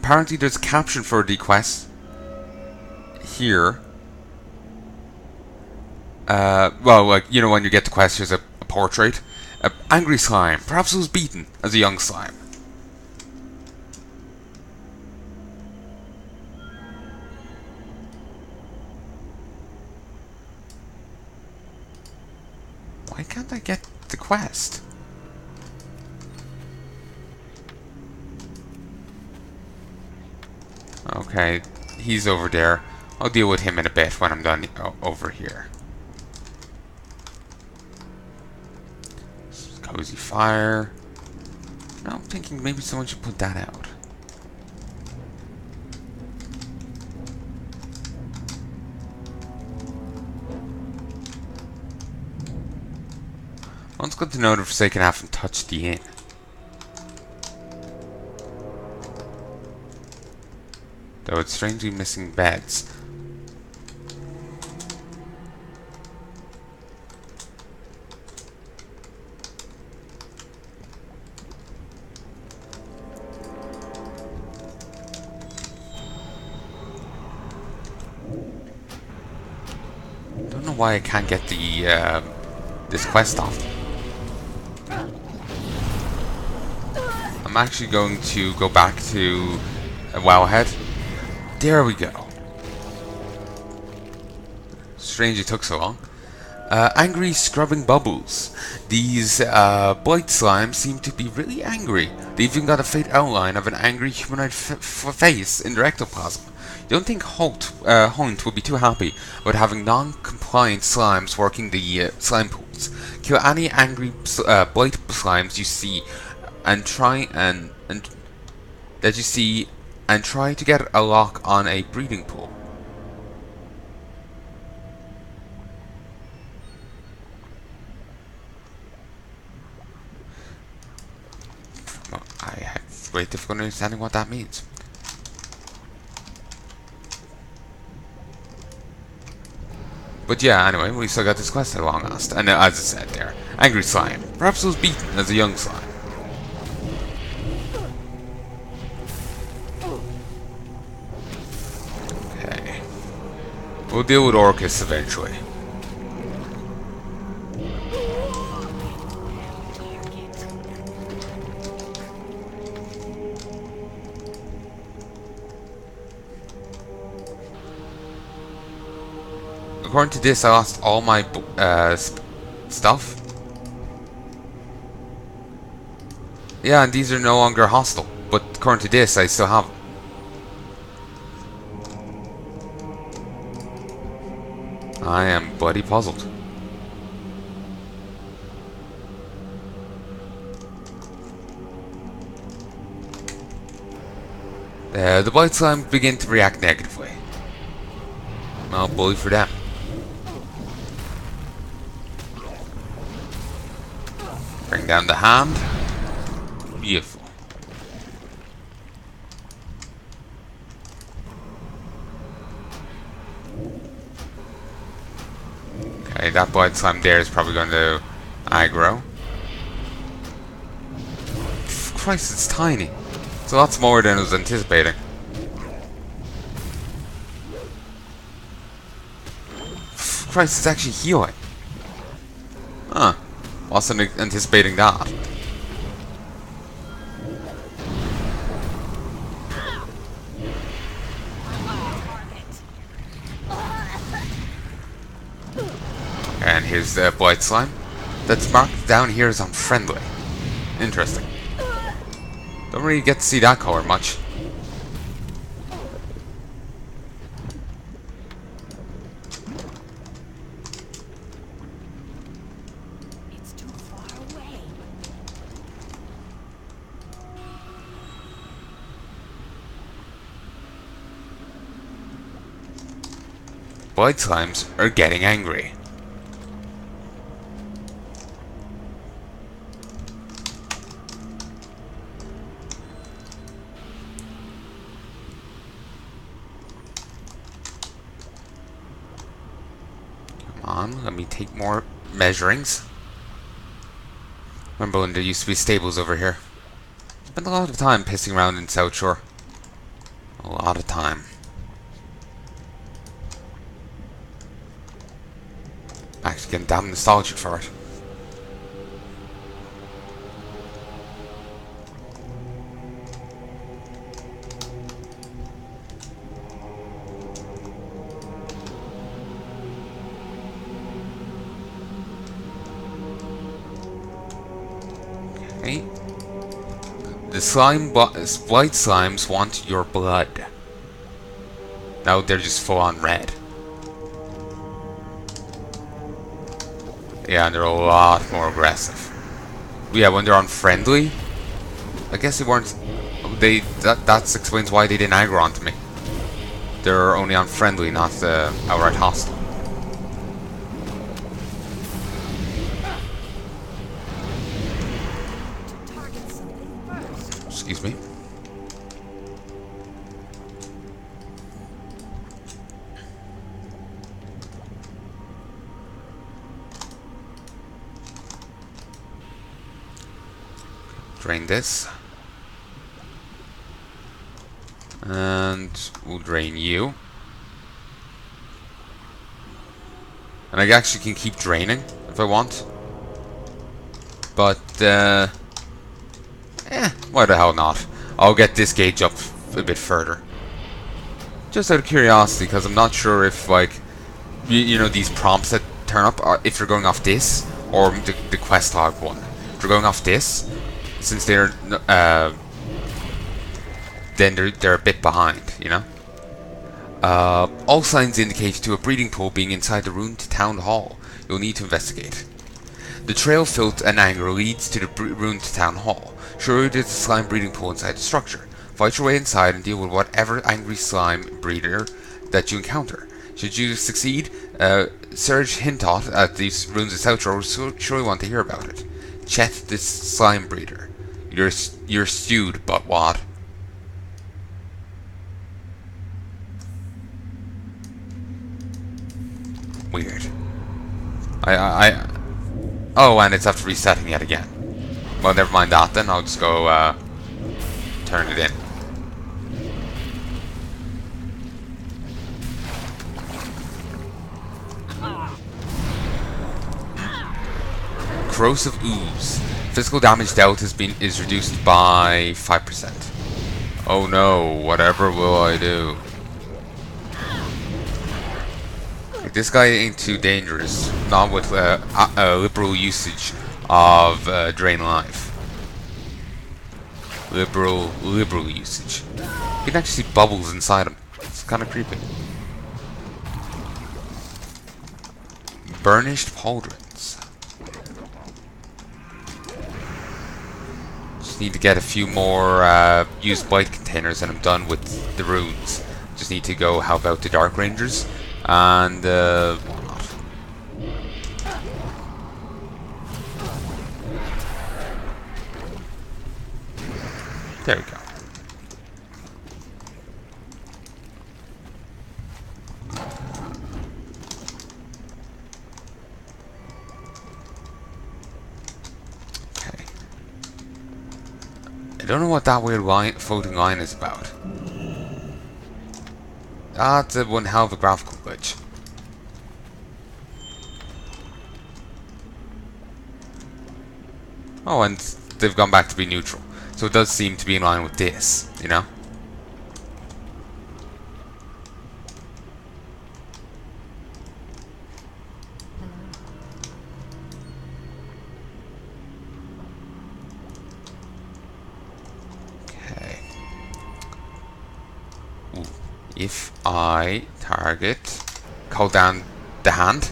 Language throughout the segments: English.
apparently there's a caption for the quest here. Well, like, you know, when you get the quest, there's a portrait. Angry slime. Perhaps it was beaten as a young slime. Why can't I get the quest? Okay, he's over there. I'll deal with him in a bit when I'm done over here. Cozy fire. Now I'm thinking maybe someone should put that out. Well, it's good to know the Forsaken haven't touched the inn. Though it's strangely missing beds. Don't know why I can't get the this quest off. I'm actually going to go back to Wowhead. There we go. Strange it took so long. Angry scrubbing bubbles. These blight slimes seem to be really angry. They even got a faint outline of an angry humanoid face in their ectoplasm. You don't think Hunt would be too happy about having non-compliant slimes working the slime pools. Kill any angry blight slimes you see, and try to get a lock on a breeding pool. Well, I have great difficulty understanding what that means. But yeah, anyway, we still got this quest at long last. And as I said there, angry slime. Perhaps it was beaten as a young slime. Okay. We'll deal with Orcus eventually. According to this, I lost all my stuff. Yeah, and these are no longer hostile. But according to this, I still have them. I am bloody puzzled. The blight slime begin to react negatively. Well, bully for them. Bring down the hand. Beautiful. Okay, that blight slime there is probably going to aggro. Christ, it's tiny. It's a lot smaller than I was anticipating. Christ, it's actually healing. Huh. Wasn't anticipating that. And here's the blight slime. That's marked down here as unfriendly. Interesting. Don't really get to see that color much. It's too far away. Blight slimes are getting angry. Let me take more measurings. Remember when there used to be stables over here? Spent a lot of time pissing around in South Shore. A lot of time. Actually getting damn nostalgic for it. Okay. The white slimes want your blood. Now they're just full on red. Yeah, and they're a lot more aggressive. Yeah, when they're unfriendly, I guess they weren't. That explains why they didn't aggro onto me. They're only unfriendly, not outright hostile. Excuse me. Drain this. And we'll drain you. And I actually can keep draining if I want. But, why the hell not? I'll get this gauge up a bit further. Just out of curiosity, because I'm not sure if, like, you know, these prompts that turn up, are if you're going off this, or the quest log one. If you're going off this, since they're, then they're a bit behind, you know? All signs indicate to a breeding pool being inside the ruined town hall. You'll need to investigate. The trail filled and anger leads to the ruined town hall. Surely there's a slime breeding pool inside the structure. Fight your way inside and deal with whatever angry slime breeder that you encounter. Should you succeed, Serge Hintot at these ruins of South will surely want to hear about it. Chet this slime breeder. You're stewed, but what? Weird. Oh, and it's after resetting yet again. Well, never mind that then. I'll just go, turn it in. Corrosive ooze. Physical damage dealt is reduced by 5%. Oh no, whatever will I do? This guy ain't too dangerous, not with a liberal usage of drain life. Liberal usage. You can actually see bubbles inside him. It's kind of creepy. Burnished pauldrons. Just need to get a few more used blight containers and I'm done with the runes. Just need to go help out the Dark Rangers. And there we go. Okay. I don't know what that weird floating line is about. That's one hell of a graphical glitch. Oh, and they've gone back to be neutral. So it does seem to be in line with this, you know? Okay. Ooh. If I target, hold down the hand.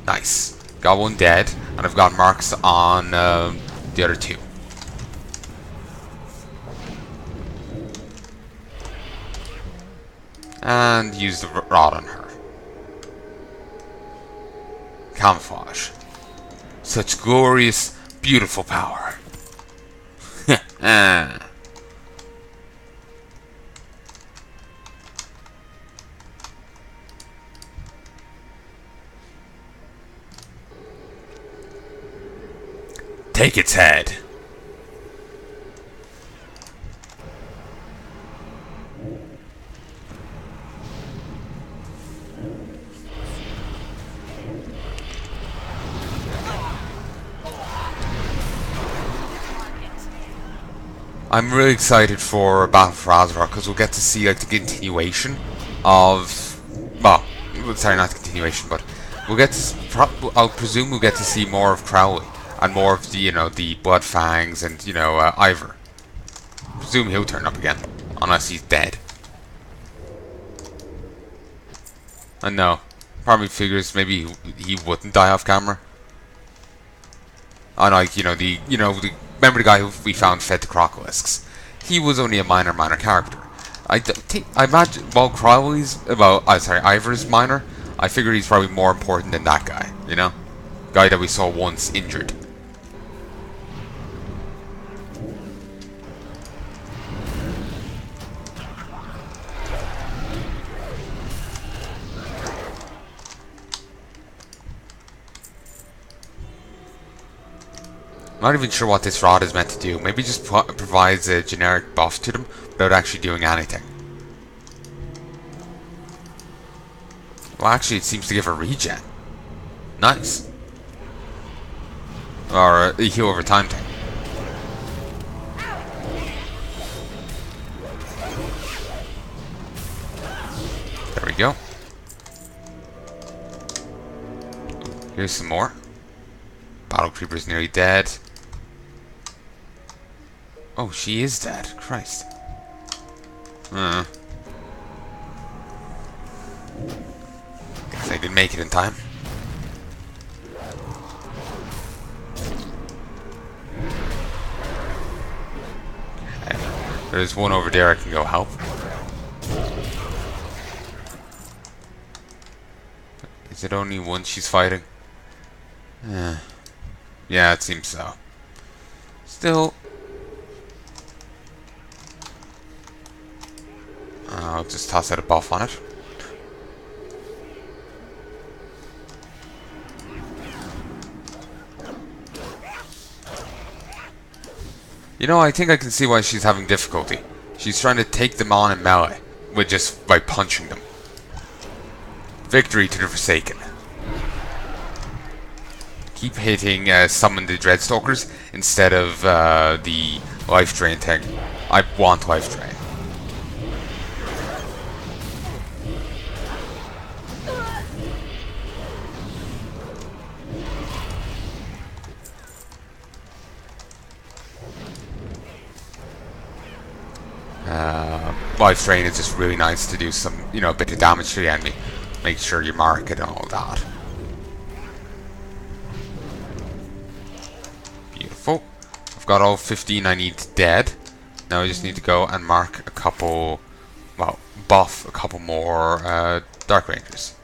Nice. Got one dead, and I've got marks on the other two. And use the rod on her. Camouflage. Such glorious, beautiful power. Take its head. I'm really excited for Battle for Azeroth because we'll get to see like the continuation of, well, sorry, not the continuation, but we'll get to. I'll presume we'll get to see more of Crowley and more of the the Blood Fangs and Ivor. Presume he'll turn up again, unless he's dead. And no, probably figures maybe he wouldn't die off camera. Unlike remember the guy who we found fed to Crocolisks? He was only a minor character. I imagine while Ivor's minor, I figure he's probably more important than that guy. Guy that we saw once injured. I'm not even sure what this rod is meant to do. Maybe just provides a generic buff to them without actually doing anything. Well, actually, it seems to give a regen. Nice. Or a heal over time thing. There we go. Here's some more. Battle Creeper's nearly dead. Oh, she is dead. Christ. Guess I didn't make it in time. Okay. There's one over there I can go help. Is it only one she's fighting? Yeah, it seems so. Still, I'll just toss out a buff on it. I think I can see why she's having difficulty. She's trying to take them on in melee, with just by punching them. Victory to the Forsaken. Keep hitting summon the Dreadstalkers instead of the life drain thing. I want life drain. Life drain is just really nice to do some, a bit of damage to the enemy. Make sure you mark it and all that. Beautiful. I've got all 15 I need dead. Now I just need to go and mark a couple, buff a couple more Dark Rangers.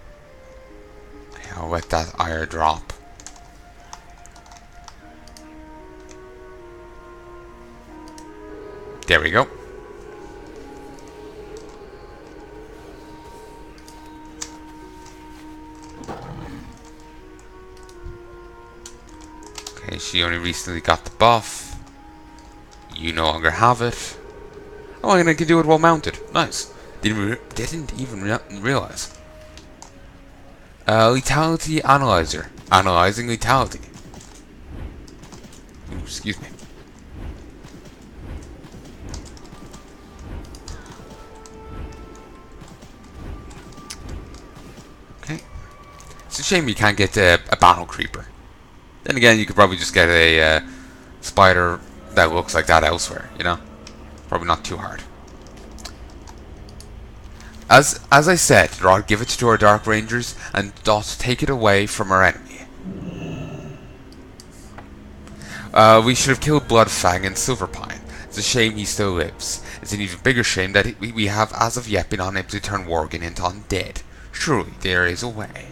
Okay, I'll let that ire drop. There we go. Okay, she only recently got the buff. You no longer have it. Oh, and I can do it while mounted. Nice. Didn't even realize. Lethality analyzer. Analyzing lethality. Ooh, excuse me. Okay. It's a shame you can't get a battle creeper. Then again, you could probably just get a spider that looks like that elsewhere, Probably not too hard. As I said, Rod, give it to our Dark Rangers and doth take it away from our enemy. We should have killed Bloodfang and Silverpine. It's a shame he still lives. It's an even bigger shame that we have as of yet been unable to turn Worgen into undead. Surely there is a way.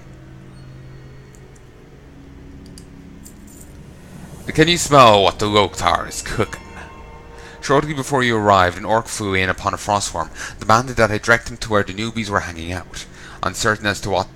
Can you smell what the Loktar is cooking? Shortly before you arrived, an orc flew in upon a frostworm, demanded that I direct him to where the newbies were hanging out. Uncertain as to the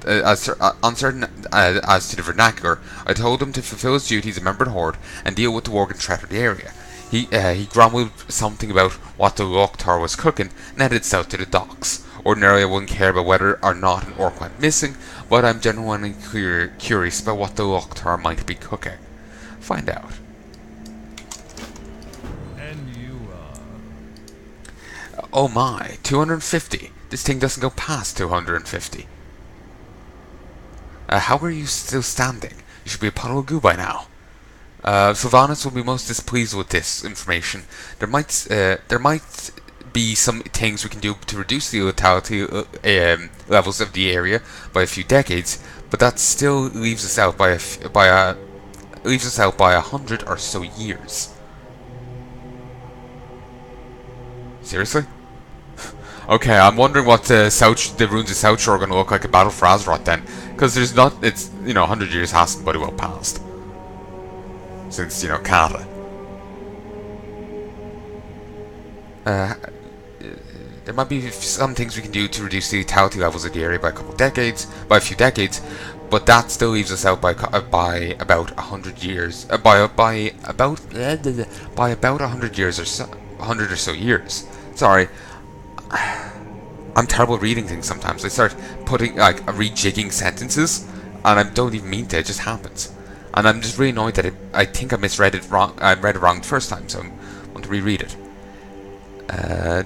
vernacular, I told him to fulfill his duties as a member of the Horde and deal with the Worgen threat of the area. He grumbled something about what the Loktar was cooking and headed south to the docks. Ordinarily I wouldn't care about whether or not an orc went missing, but I'm genuinely curious about what the Loktar might be cooking. Find out. And you Oh my, 250. This thing doesn't go past 250. How are you still standing? You should be a puddle of goo by now. Sylvanas will be most displeased with this information. There might be some things we can do to reduce the lethality levels of the area by a few decades, but that still leaves us out by a 100 or so years. Seriously? Okay, I'm wondering what the ruins of South Shore are going to look like in Battle for Azeroth then, because there's not. It's 100 years hasn't bloody well passed since Canada. There might be some things we can do to reduce the lethality levels of the area by a few decades, but that still leaves us out by about 100 years. By about 100 years or so, 100 or so years. Sorry, I'm terrible at reading things sometimes. I start rejigging sentences, and I don't even mean to. It just happens, and I'm just really annoyed that I think I misread it wrong. I read it wrong the first time, so I want to reread it.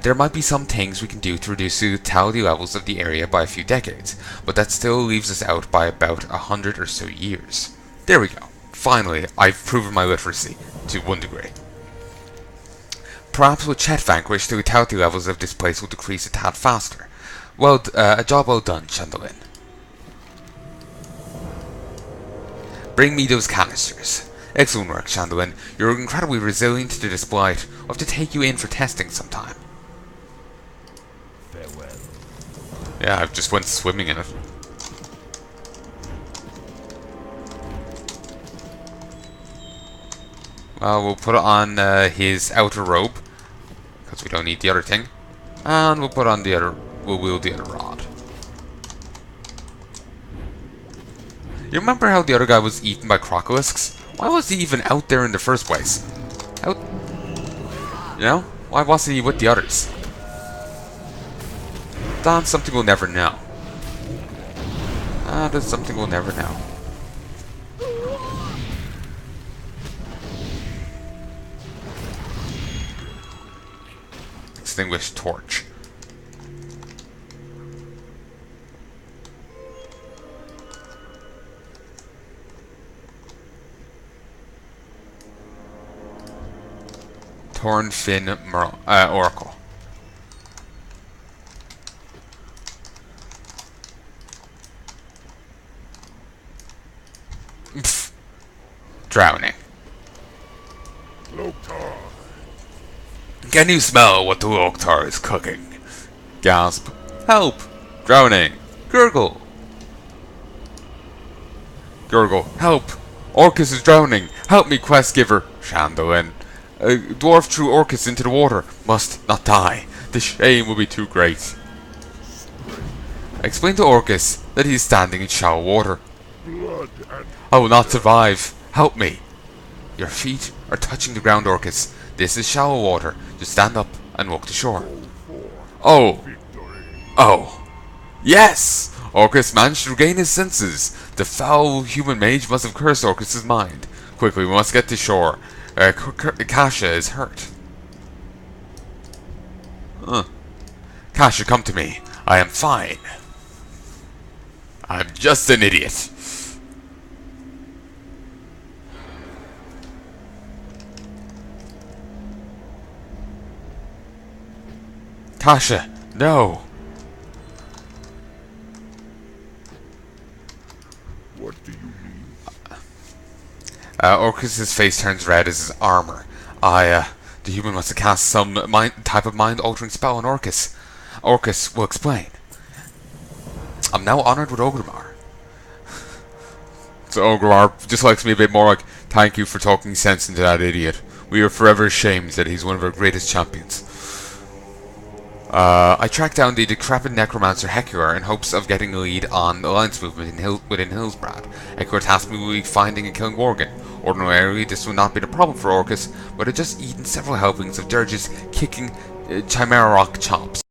There might be some things we can do to reduce the lethality levels of the area by a few decades, but that still leaves us out by about 100 or so years. There we go. Finally, I've proven my literacy to 1 degree. Perhaps with Chet vanquished, the lethality levels of this place will decrease a tad faster. Well, a job well done, Shandalyn. Bring me those canisters. Excellent work, Shandalyn. You're incredibly resilient to this blight. We'll have to take you in for testing sometime. Farewell. Yeah, I've just went swimming in it. Well, we'll put it on his outer robe, because we don't need the other thing. And we'll put on the other... we'll wield the other rod. You remember how the other guy was eaten by crocolisks? Why was he even out there in the first place? Why wasn't he with the others? That's something we'll never know. That's something we'll never know. Extinguished torch. Torn Fin Oracle. Pfft. Drowning. Loktar. Can you smell what the Loktar is cooking? Gasp. Help! Drowning. Gurgle. Gurgle. Help! Orcus is drowning. Help me, quest giver. Shandalyn. A dwarf threw Orcus into the water. Must not die. The shame will be too great. Explain to Orcus that he is standing in shallow water. Blood and I will not survive. Help me. Your feet are touching the ground, Orcus. This is shallow water. Just stand up and walk to shore. Oh. victory. Oh. Yes! Orcus managed to regain his senses. The foul human mage must have cursed Orcus's mind. Quickly, we must get to shore. Kasha is hurt. Kasha, come to me. I am fine. I'm just an idiot. Kasha, no. What do you mean? Orcus's face turns red as his armor. The human must have cast some type of mind-altering spell on Orcus. Orcus will explain. I'm now honored with Ogrimmar. So Ogrimmar just likes me a bit more like, thank you for talking sense into that idiot. We are forever ashamed that he's one of our greatest champions. I tracked down the decrepit necromancer Helcular in hopes of getting a lead on the alliance movement within Hillsbrad. Helcular tasked me with finding and killing Worgen. Ordinarily, this would not be a problem for Orcus, but had just eaten several helpings of Dirge's kicking Chimera Rock chops.